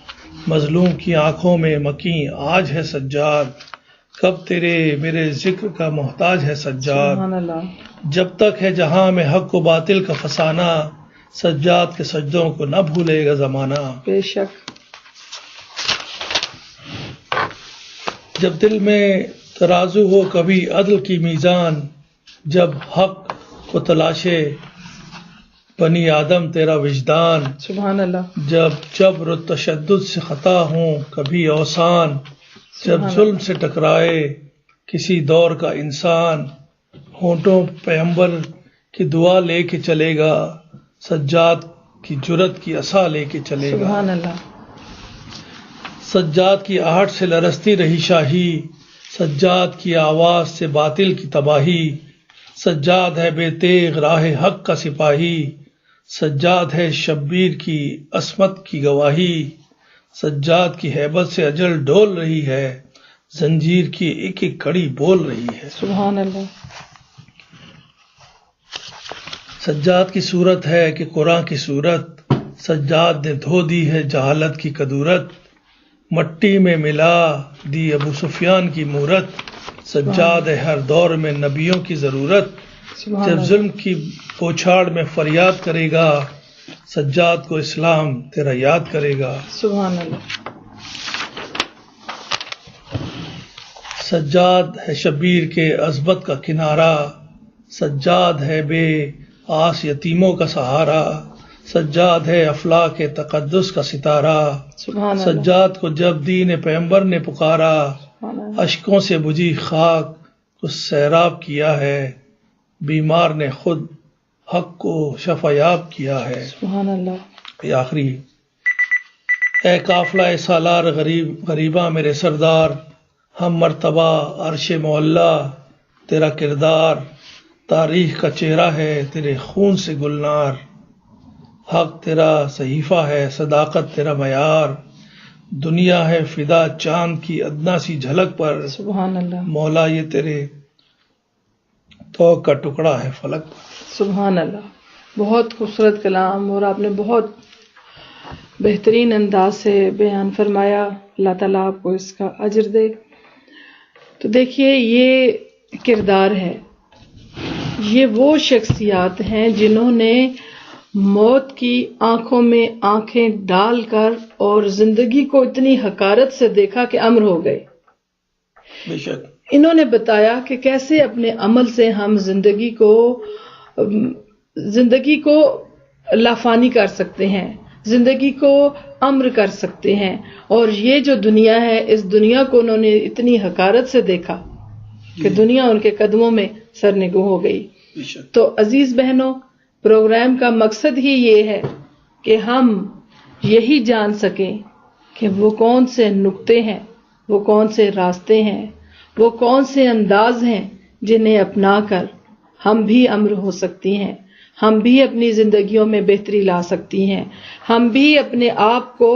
مظلوم کی آنکھوں میں مکیں آج ہے سجاد، کب تیرے میرے ذکر کا محتاج ہے سجاد. سبحان اللہ. جب تک ہے جہاں میں حق و باطل کا فسانہ، سجاد کے سجدوں کو نہ بھولے گا زمانہ. بے شک. جب دل میں ترازو ہو کبھی عدل کی میزان، جب حق کو تلاشے بنی آدم تیرا وجدان، سبحان اللہ. جب جبر و تشدد سے خطا ہوں کبھی اوسان، جب ظلم سے ٹکرائے کسی دور کا انسان، ہونٹوں پیغمبر کی دعا لے کے چلے گا، سجاد کی جرت کی عصا لے کے چلے گا. سبحان اللہ. سجاد کی آہٹ سے لرزتی رہی شاہی، سجاد کی آواز سے باطل کی تباہی، سجاد ہے بے تیغ راہ حق کا سپاہی، سجاد ہے شبیر کی عصمت کی گواہی، سجاد کی ہیبت سے اجل ڈول رہی ہے، زنجیر کی ایک ایک کڑی بول رہی ہے. سبحان اللہ. سجاد کی صورت ہے کہ قرآن کی صورت، سجاد نے دھو دی ہے جہالت کی کدورت، مٹی میں ملا دی ابو سفیان کی مورت، سجاد ہے ہر دور میں نبیوں کی ضرورت، جب ظلم کی پوچھاڑ میں فریاد کرے گا، سجاد کو اسلام تیرا یاد کرے گا. سبحان اللہ. سجاد ہے شبیر کے عظمت کا کنارہ، سجاد ہے بے آس یتیموں کا سہارا، سجاد ہے افلاک کے تقدس کا ستارہ، سبحان اللہ. سجاد کو جب دین پیغمبر نے پکارا، اشکوں سے بجھی خاک کو سیراب کیا ہے، بیمار نے خود حق کو شفایاب کیا ہے. سبحان اللہ. یہ آخری. اے قافلہ سالار غریباں میرے سردار، ہم مرتبہ عرش معلا تیرا کردار، تاریخ کا چہرہ ہے تیرے خون سے گلنار، حق تیرا صحیفہ ہے صداقت تیرا معیار، دنیا ہے فدا چاند کی ادنا سی جھلک پر، سبحان اللہ. مولا یہ تیرے توق کا ٹکڑا ہے فلک پر. سبحان اللہ. بہت خوبصورت کلام اور آپ نے بہت بہترین انداز سے بیان فرمایا. اللہ تعالیٰ آپ کو اس کا اجر دے. تو دیکھیے یہ کردار ہے، یہ وہ شخصیات ہیں جنہوں نے موت کی آنکھوں میں آنکھیں ڈال کر اور زندگی کو اتنی حقارت سے دیکھا کہ امر ہو گئے. بے شک. انہوں نے بتایا کہ کیسے اپنے عمل سے ہم زندگی کو لافانی کر سکتے ہیں، زندگی کو امر کر سکتے ہیں. اور یہ جو دنیا ہے، اس دنیا کو انہوں نے اتنی حقارت سے دیکھا کہ دنیا ان کے قدموں میں سرنگوں ہو گئی. تو عزیز بہنوں، پروگرام کا مقصد ہی یہ ہے کہ ہم یہی جان سکیں کہ وہ کون سے نقطے ہیں، وہ کون سے راستے ہیں، وہ کون سے انداز ہیں جنہیں اپنا کر ہم بھی امر ہو سکتی ہیں، ہم بھی اپنی زندگیوں میں بہتری لا سکتی ہیں، ہم بھی اپنے آپ کو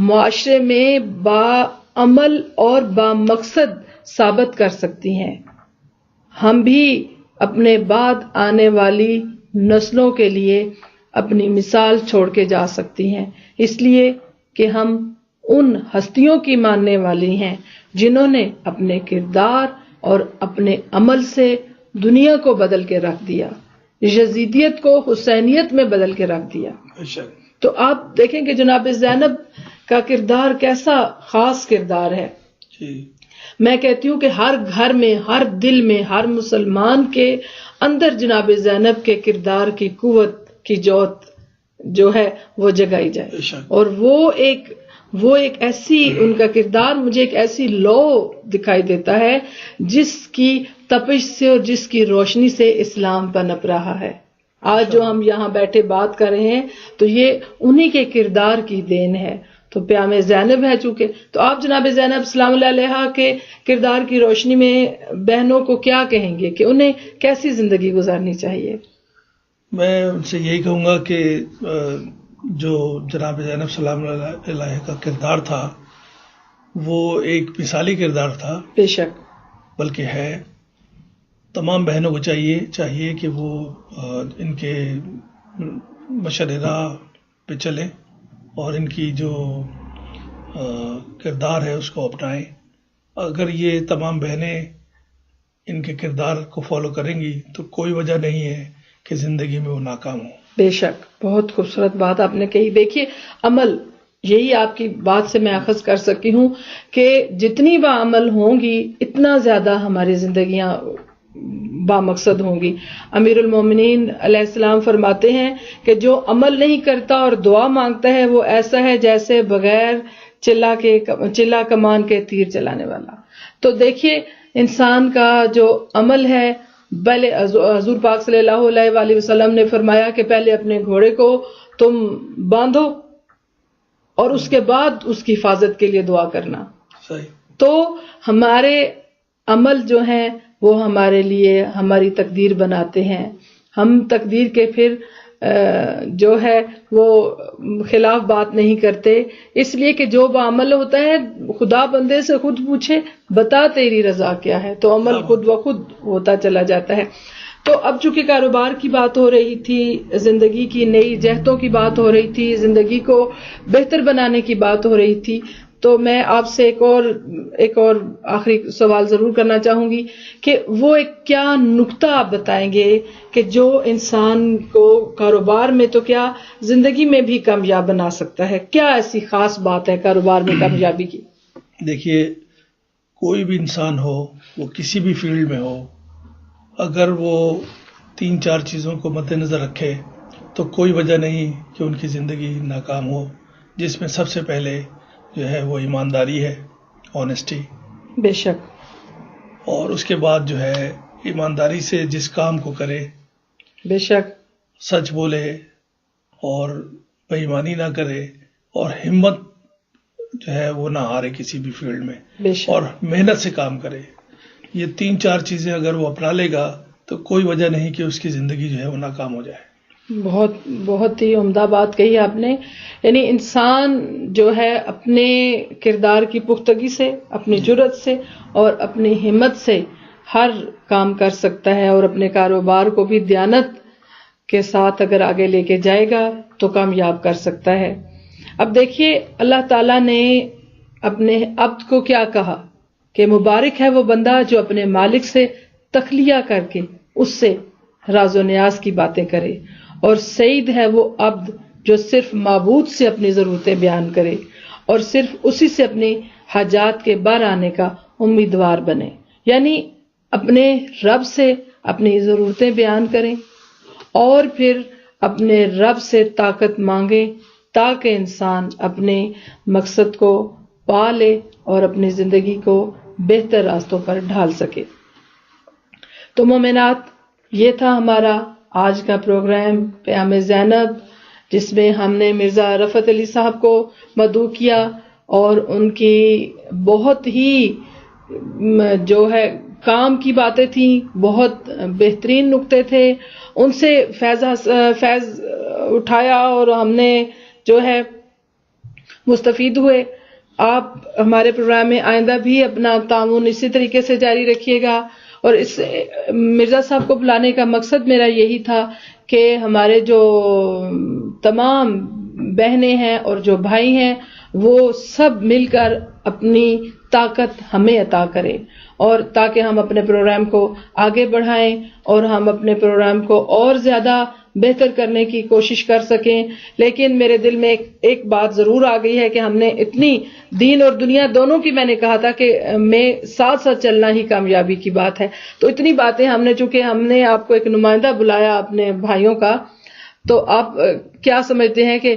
معاشرے میں باعمل اور بامقصد ثابت کر سکتی ہیں، ہم بھی اپنے بعد آنے والی نسلوں کے لیے اپنی مثال چھوڑ کے جا سکتی ہیں، اس لیے کہ ہم ان ہستیوں کی ماننے والی ہیں جنہوں نے اپنے کردار اور اپنے عمل سے دنیا کو بدل کے رکھ دیا، یزیدیت کو حسینیت میں بدل کے رکھ دیا۔ تو آپ دیکھیں کہ جناب زینب کا کردار کیسا خاص کردار ہے۔ میں کہتی ہوں کہ ہر گھر میں، ہر دل میں، ہر مسلمان کے اندر جناب زینب کے کردار کی قوت کی جوت جو ہے وہ جگائی جائے، اور وہ ایک ایسی، ان کا کردار مجھے ایک ایسی لو دکھائی دیتا ہے جس کی تپش سے اور جس کی روشنی سے اسلام پنپ رہا ہے۔ آج جو ہم یہاں بیٹھے بات کر رہے ہیں تو یہ انہی کے کردار کی دین ہے۔ تو پیام زینب ہے چونکہ، تو آپ جناب زینب سلام اللہ علیہا کے کردار کی روشنی میں بہنوں کو کیا کہیں گے کہ انہیں کیسی زندگی گزارنی چاہیے؟ میں ان سے یہی کہوں گا کہ جو جناب زینب سلام اللہ علیہ کا کردار تھا وہ ایک مثالی کردار تھا، بے شک، بلکہ ہے۔ تمام بہنوں کو چاہیے کہ وہ ان کے مشرِ راہ پہ چلیں اور ان کی جو کردار ہے اس کو اپنائیں۔ اگر یہ تمام بہنیں ان کے کردار کو فالو کریں گی تو کوئی وجہ نہیں ہے کہ زندگی میں وہ ناکام ہوں۔ بے شک، بہت خوبصورت بات آپ نے کہی۔ دیکھیے عمل، یہی آپ کی بات سے میں اخذ کر سکتی ہوں کہ جتنی بعمل ہوں گی اتنا زیادہ ہماری زندگیاں بامقصد ہوں گی۔ امیر المومنین علیہ السلام فرماتے ہیں کہ جو عمل نہیں کرتا اور دعا مانگتا ہے وہ ایسا ہے جیسے بغیر چلا کمان کے تیر چلانے والا۔ تو دیکھیے انسان کا جو عمل ہے، پہلے حضور پاک صلی اللہ علیہ وآلہ وسلم نے فرمایا کہ پہلے اپنے گھوڑے کو تم باندھو اور اس کے بعد اس کی حفاظت کے لیے دعا کرنا۔ صحیح۔ تو ہمارے عمل جو ہیں وہ ہمارے لیے ہماری تقدیر بناتے ہیں۔ ہم تقدیر کے پھر جو ہے وہ خلاف بات نہیں کرتے، اس لیے کہ جو بعمل ہوتا ہے خدا بندے سے خود پوچھے بتا تیری رضا کیا ہے، تو عمل خود بخود ہوتا چلا جاتا ہے۔ تو اب چونکہ کاروبار کی بات ہو رہی تھی، زندگی کی نئی جہتوں کی بات ہو رہی تھی، زندگی کو بہتر بنانے کی بات ہو رہی تھی، تو میں آپ سے ایک اور آخری سوال ضرور کرنا چاہوں گی کہ وہ ایک کیا نکتہ آپ بتائیں گے کہ جو انسان کو کاروبار میں تو کیا زندگی میں بھی کامیاب بنا سکتا ہے؟ کیا ایسی خاص بات ہے کاروبار میں کامیابی کی؟ دیکھیے کوئی بھی انسان ہو، وہ کسی بھی فیلڈ میں ہو، اگر وہ 3-4 چیزوں کو مد نظر رکھے تو کوئی وجہ نہیں کہ ان کی زندگی ناکام ہو، جس میں سب سے پہلے جو ہے وہ ایمانداری ہے، آنیسٹی، بے شک، اور اس کے بعد جو ہے ایمانداری سے جس کام کو کرے، بے شک، سچ بولے اور بے ایمانی نہ کرے، اور ہمت جو ہے وہ نہ ہارے کسی بھی فیلڈ میں، بے شک، اور محنت سے کام کرے۔ یہ 3-4 چیزیں اگر وہ اپنا لے گا تو کوئی وجہ نہیں کہ اس کی زندگی جو ہے وہ ناکام ہو جائے۔ بہت ہی عمدہ بات کہی آپ نے۔ یعنی انسان جو ہے اپنے کردار کی پختگی سے، اپنی جرأت سے اور اپنی ہمت سے ہر کام کر سکتا ہے، اور اپنے کاروبار کو بھی دیانت کے ساتھ اگر آگے لے کے جائے گا تو کامیاب کر سکتا ہے۔ اب دیکھیے اللہ تعالیٰ نے اپنے عبد کو کیا کہا کہ مبارک ہے وہ بندہ جو اپنے مالک سے تخلیہ کر کے اس سے راز و نیاز کی باتیں کرے، اور سعید ہے وہ عبد جو صرف معبود سے اپنی ضرورتیں بیان کرے اور صرف اسی سے اپنی حاجات کے بر آنے کا امیدوار بنے۔ یعنی اپنے رب سے اپنی ضرورتیں بیان کریں اور پھر اپنے رب سے طاقت مانگے تاکہ انسان اپنے مقصد کو پا لے اور اپنی زندگی کو بہتر راستوں پر ڈھال سکے۔ تو مومنات، یہ تھا ہمارا آج کا پروگرام پیام زینب، جس میں ہم نے مرزا رفعت علی صاحب کو مدعو کیا اور ان کی بہت ہی جو ہے کام کی باتیں تھیں، بہت بہترین نکتے تھے، ان سے فیض اٹھایا اور ہم نے جو ہے مستفید ہوئے۔ آپ ہمارے پروگرام میں آئندہ بھی اپنا تعاون اسی طریقے سے جاری رکھیے گا، اور اس مرزا صاحب کو بلانے کا مقصد میرا یہی تھا کہ ہمارے جو تمام بہنیں ہیں اور جو بھائی ہیں وہ سب مل کر اپنی طاقت ہمیں عطا کریں، اور تاکہ ہم اپنے پروگرام کو آگے بڑھائیں اور ہم اپنے پروگرام کو اور زیادہ بہتر کرنے کی کوشش کر سکیں. لیکن میرے دل میں ایک بات ضرور آ گئی ہے کہ ہم نے اتنی دین اور دنیا دونوں کی، میں نے کہا تھا کہ میں ساتھ ساتھ چلنا ہی کامیابی کی بات ہے، تو اتنی باتیں ہم نے، چونکہ ہم نے آپ کو ایک نمائندہ بلایا اپنے بھائیوں کا، تو آپ کیا سمجھتے ہیں کہ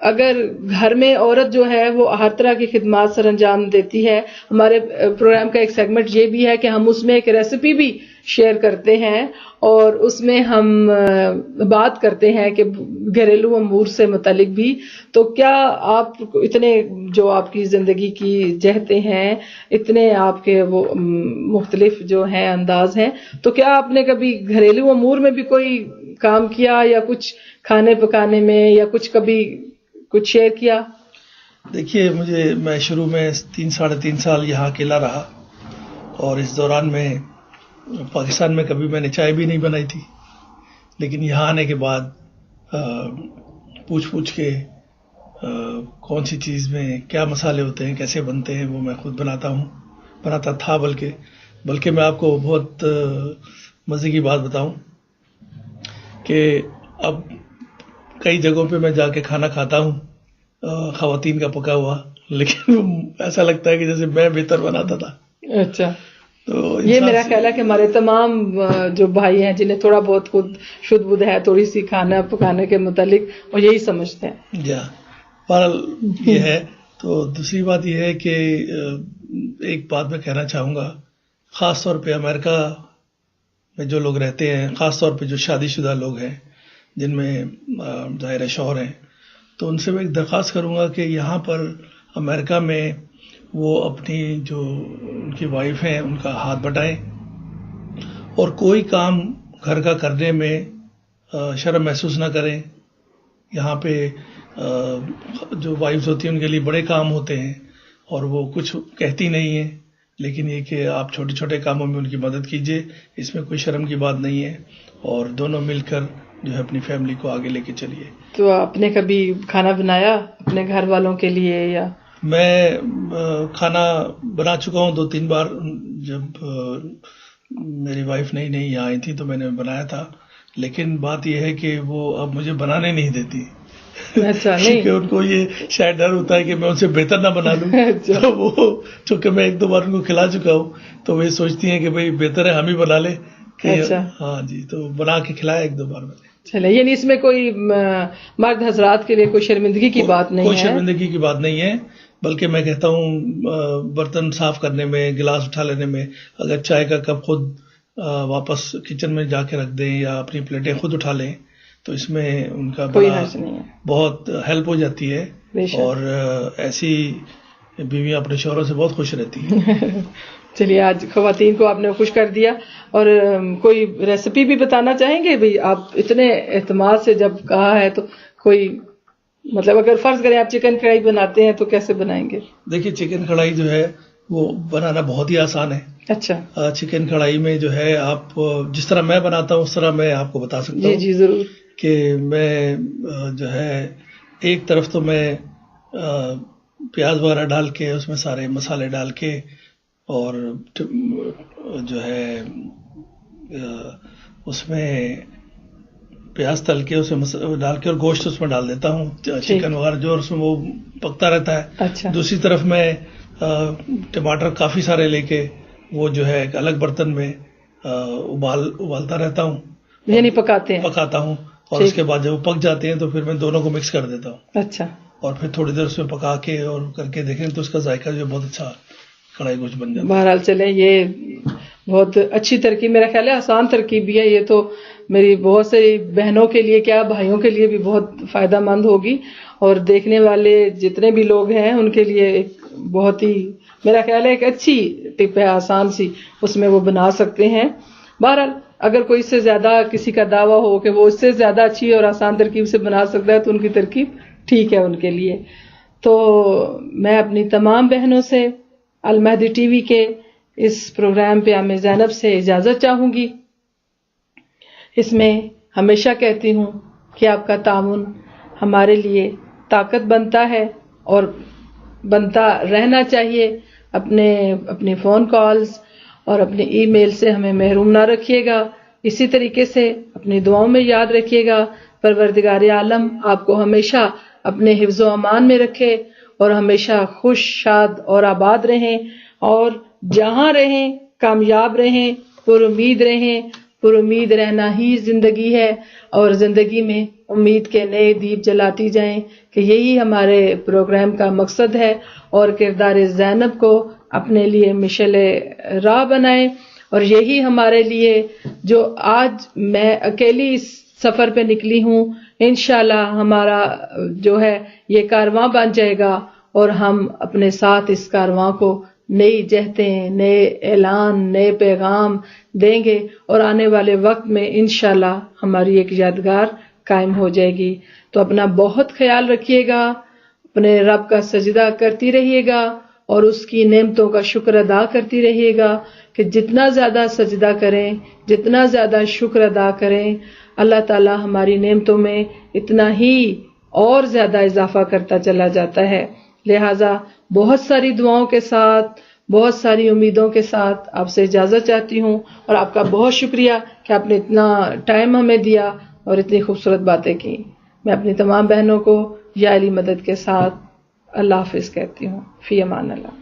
اگر گھر میں عورت جو ہے وہ ہر طرح کی خدمات سر انجام دیتی ہے، ہمارے پروگرام کا ایک سیگمنٹ یہ بھی ہے کہ ہم اس میں ایک ریسیپی بھی شیئر کرتے ہیں اور اس میں ہم بات کرتے ہیں کہ گھریلو امور سے متعلق بھی. تو کیا آپ اتنے جو آپ کی زندگی کی جہتیں ہیں، اتنے آپ کے وہ مختلف جو ہیں انداز ہیں، تو کیا آپ نے کبھی گھریلو امور میں بھی کوئی کام کیا یا کچھ کھانے پکانے میں یا کبھی کچھ شیئر کیا؟ دیکھیے، میں شروع میں 3 سال یہاں اکیلا رہا، اور اس دوران میں پاکستان میں کبھی میں نے چائے بھی نہیں بنائی تھی، لیکن یہاں آنے کے بعد پوچھ کے کون سی چیز میں کیا مسالے ہوتے ہیں، کیسے بنتے ہیں، وہ میں خود بناتا تھا. بلکہ میں آپ کو بہت مزے کی بات بتاؤں کہ اب کئی جگہوں پہ میں جا کے کھانا کھاتا ہوں خواتین کا پکا ہوا، لیکن ایسا لگتا ہے کہ جیسے میں بہتر بناتا تھا. اچھا، تو یہ میرا خیال ہے کہ ہمارے تمام جو بھائی ہیں جنہیں تھوڑا بہت خود شدھ بدھ ہے تھوڑی سی کھانا پکانے کے متعلق، وہ یہی سمجھتے ہیں. جی، بہرحال یہ ہے. تو دوسری بات یہ ہے کہ ایک بات میں کہنا چاہوں گا، خاص طور پہ امریکہ میں جو لوگ رہتے ہیں، خاص طور پہ جو شادی شدہ لوگ ہیں جن میں ظاہر شوہر ہیں، تو ان سے میں ایک درخواست کروں گا کہ یہاں پر امریکہ میں وہ اپنی جو ان کی وائف ہیں ان کا ہاتھ بٹائیں، اور کوئی کام گھر کا کرنے میں شرم محسوس نہ کریں. یہاں پہ جو وائفز ہوتی ہیں ان کے لیے بڑے کام ہوتے ہیں اور وہ کچھ کہتی نہیں ہیں، لیکن یہ کہ آپ چھوٹے چھوٹے کاموں میں ان کی مدد کیجیے، اس میں کوئی شرم کی بات نہیں ہے، اور دونوں مل کر جو ہے اپنی فیملی کو آگے لے کے چلیے. تو آپ نے کبھی کھانا بنایا اپنے گھر والوں کے لیے؟ یا میں کھانا بنا چکا ہوں 2-3 بار. جب میری وائف نئی یہاں آئی تھی تو میں نے بنایا تھا، لیکن بات یہ ہے کہ وہ اب مجھے بنانے نہیں دیتی. اچھا، کیونکہ ان کو یہ شاید ڈر ہوتا ہے کہ میں ان سے بہتر نہ بنا لوں. تو وہ چونکہ میں 1-2 بار ان کو کھلا چکا ہوں تو وہ سوچتی ہیں کہ بھئی بہتر ہے ہم ہی بنا لیں. ہاں جی، تو بنا کے کھلایا 1-2 بار میں نے. چلے، یعنی اس میں کوئی مرد حضرات کے لیے کوئی شرمندگی کی بات نہیں ہے؟ کوئی شرمندگی کی بات نہیں ہے، بلکہ میں کہتا ہوں برتن صاف کرنے میں، گلاس اٹھا لینے میں، اگر چائے کا کپ خود واپس کچن میں جا کے رکھ دیں یا اپنی پلیٹیں خود اٹھا لیں تو اس میں ان کا بہت ہیلپ ہو جاتی ہے. اور ایسی بیویاں اپنے شوہروں سے بہت خوش رہتی ہیں. چلیے، آج خواتین کو آپ نے خوش کر دیا. اور کوئی ریسیپی بھی بتانا چاہیں گے؟ بھئی آپ اتنے اعتماد سے جب کہا ہے تو کوئی، مطلب اگر فرض کریں آپ چکن کڑھائی بناتے ہیں تو کیسے بنائیں گے؟ دیکھیے، چکن کڑھائی جو ہے وہ بنانا بہت ہی آسان ہے. اچھا، چکن کڑھائی میں جو ہے آپ جس طرح میں بناتا ہوں اس طرح میں آپ کو بتا سکتا ہوں. جی ضرور. کہ میں جو ہے ایک طرف تو میں پیاز وغیرہ ڈال کے اس میں سارے مسالے ڈال کے اور جو ہے اس میں پیاز تل کے اسے ڈال کے اور گوشت اس میں ڈال دیتا ہوں، چکن وغیرہ جو، اس میں وہ پکتا رہتا ہے. اچھا. دوسری طرف میں ٹماٹر کافی سارے لے کے وہ جو ہے ایک الگ برتن میں ابالتا رہتا ہوں، یعنی پکاتا ہوں، اور اس کے بعد جب وہ پک جاتے ہیں تو پھر میں دونوں کو مکس کر دیتا ہوں. اچھا. اور پھر تھوڑی دیر اس میں پکا کے اور کر کے دیکھیں تو اس کا ذائقہ جو بہت اچھا کڑھائی گوشت بن جاتا ہے. بہرحال چلیں، یہ بہت اچھی ترکیب، میرا خیال ہے آسان ترکیب بھی ہے. یہ تو میری بہت ساری بہنوں کے لیے کیا بھائیوں کے لیے بھی بہت فائدہ مند ہوگی، اور دیکھنے والے جتنے بھی لوگ ہیں ان کے لیے ایک بہت ہی، میرا خیال ہے ایک اچھی ٹپ ہے، آسان سی، اس میں وہ بنا سکتے ہیں. بہرحال اگر کوئی اس سے زیادہ کسی کا دعویٰ ہو کہ وہ اس سے زیادہ اچھی اور آسان ترکیب سے بنا سکتا ہے تو ان کی ترکیب ٹھیک ہے ان کے لیے. تو میں اپنی تمام بہنوں سے المہدی ٹی وی کے اس پروگرام پہ میں زینب سے اجازت چاہوں گی. اس میں ہمیشہ کہتی ہوں کہ آپ کا تعاون ہمارے لیے طاقت بنتا ہے اور بنتا رہنا چاہیے. اپنی فون کالز اور اپنے ای میل سے ہمیں محروم نہ رکھیے گا. اسی طریقے سے اپنی دعاؤں میں یاد رکھیے گا. پروردگار عالم آپ کو ہمیشہ اپنے حفظ و امان میں رکھے اور ہمیشہ خوش شاد اور آباد رہیں اور جہاں رہیں کامیاب رہیں، پر امید رہیں. پر امید رہنا ہی زندگی ہے اور زندگی میں امید کے نئے دیپ جلاتی جائیں کہ یہی ہمارے پروگرام کا مقصد ہے. اور کردار زینب کو اپنے لیے مشعل راہ بنائیں اور یہی ہمارے لیے جو آج میں اکیلی اس سفر پہ نکلی ہوں، انشاءاللہ ہمارا جو ہے یہ کارواں بن جائے گا اور ہم اپنے ساتھ اس کارواں کو نئی جہتیں، نئے اعلان، نئے پیغام دیں گے اور آنے والے وقت میں انشاءاللہ ہماری ایک یادگار قائم ہو جائے گی. تو اپنا بہت خیال رکھیے گا، اپنے رب کا سجدہ کرتی رہیے گا اور اس کی نعمتوں کا شکر ادا کرتی رہیے گا کہ جتنا زیادہ سجدہ کریں، جتنا زیادہ شکر ادا کریں، اللہ تعالی ہماری نعمتوں میں اتنا ہی اور زیادہ اضافہ کرتا چلا جاتا ہے. لہٰذا بہت ساری دعاؤں کے ساتھ، بہت ساری امیدوں کے ساتھ آپ سے اجازت چاہتی ہوں اور آپ کا بہت شکریہ کہ آپ نے اتنا ٹائم ہمیں دیا اور اتنی خوبصورت باتیں کی. میں اپنی تمام بہنوں کو یا علی مدد کے ساتھ اللہ حافظ کہتی ہوں. فی امان اللہ.